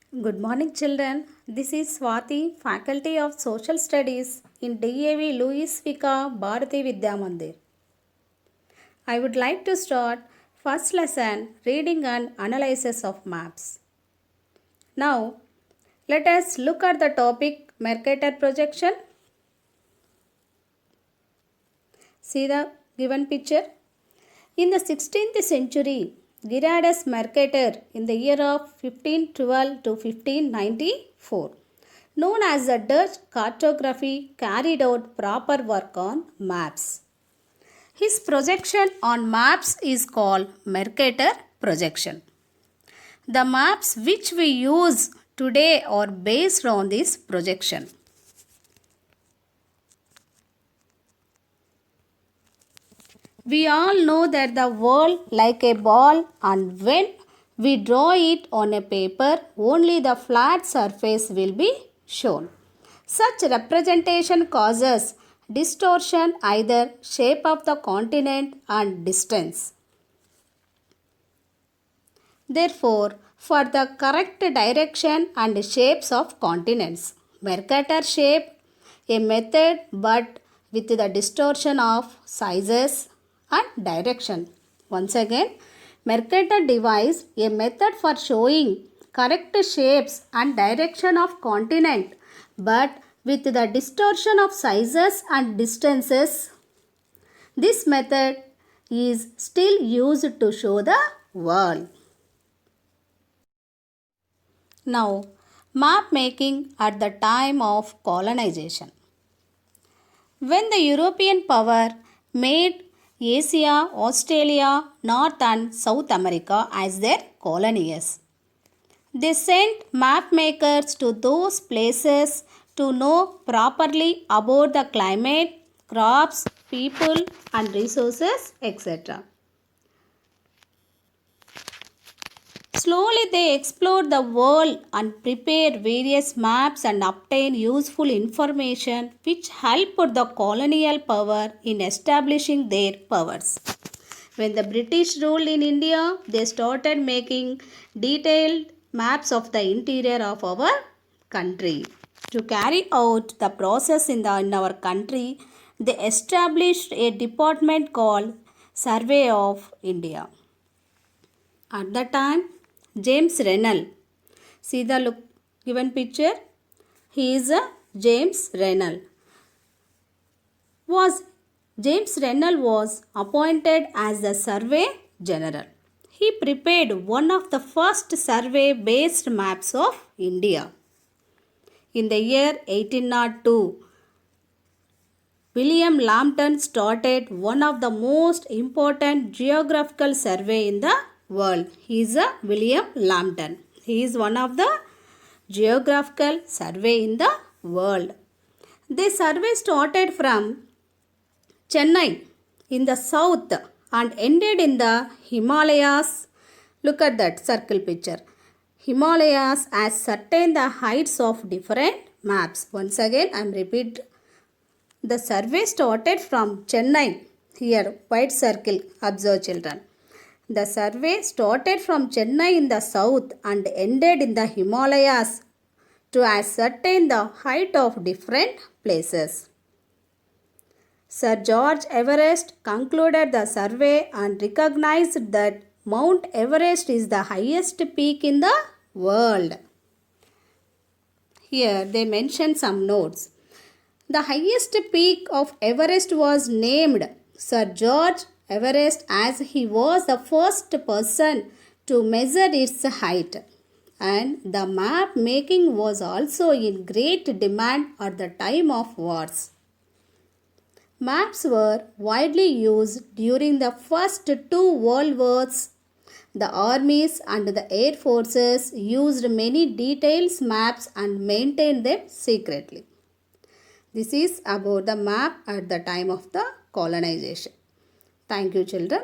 Good morning, children. This is Swati, Faculty of Social Studies in DAV Louis Vika Bharati Vidya Mandir. I would like to start first lesson reading and analysis of maps. Now, let us look at the topic Mercator projection. See the given picture. In the 16th century, Gerardus Mercator in the year of 1512 to 1594, known as the Dutch cartography, carried out proper work on maps. His projection on maps is called Mercator projection. The maps which we use today are based on this projection. We all know that the world like a ball, and when we draw it on a paper, only the flat surface will be shown. Such representation causes distortion either shape of the continent and distance. Therefore, for the correct direction and shapes of continents, Mercator shape a method but with the distortion of sizes and direction. Once again, Mercator devised a method for showing correct shapes and direction of continent but with the distortion of sizes and distances. This method is still used to show the world. Now, map making at the time of colonization. When the European power made Asia, Australia, North and South America as their colonies, they sent map makers to those places to know properly about the climate, crops, people and resources, etc. Slowly they explored the world and prepared various maps and obtained useful information which helped the colonial power in establishing their powers. When the British ruled in India, they started making detailed maps of the interior of our country. To carry out the process in our country, they established a department called Survey of India. At the time, James Rennell, see the given picture, he is a James Rennell. James Rennell was appointed as the Survey General. He prepared one of the first survey-based maps of India. In the year 1802, William Lambton started one of the most important geographical survey in the world. He is a William Lambton. He is one of the geographical survey in the world. The survey started from Chennai in the south and ended in the Himalayas. Look at that circle picture. Himalayas ascertain the heights of different maps. Once again, I am repeat. The survey started from Chennai. Here, white circle. Observe, children. The survey started from Chennai in the south and ended in the Himalayas to ascertain the height of different places. Sir George Everest concluded the survey and recognized that Mount Everest is the highest peak in the world. Here they mention some notes. The highest peak of Everest was named Sir George Everest as he was the first person to measure its height, and the map making was also in great demand at the time of wars. Maps were widely used during the first two world wars. The armies and the air forces used many detailed maps and maintained them secretly. This is about the map at the time of the colonization. Thank you, children.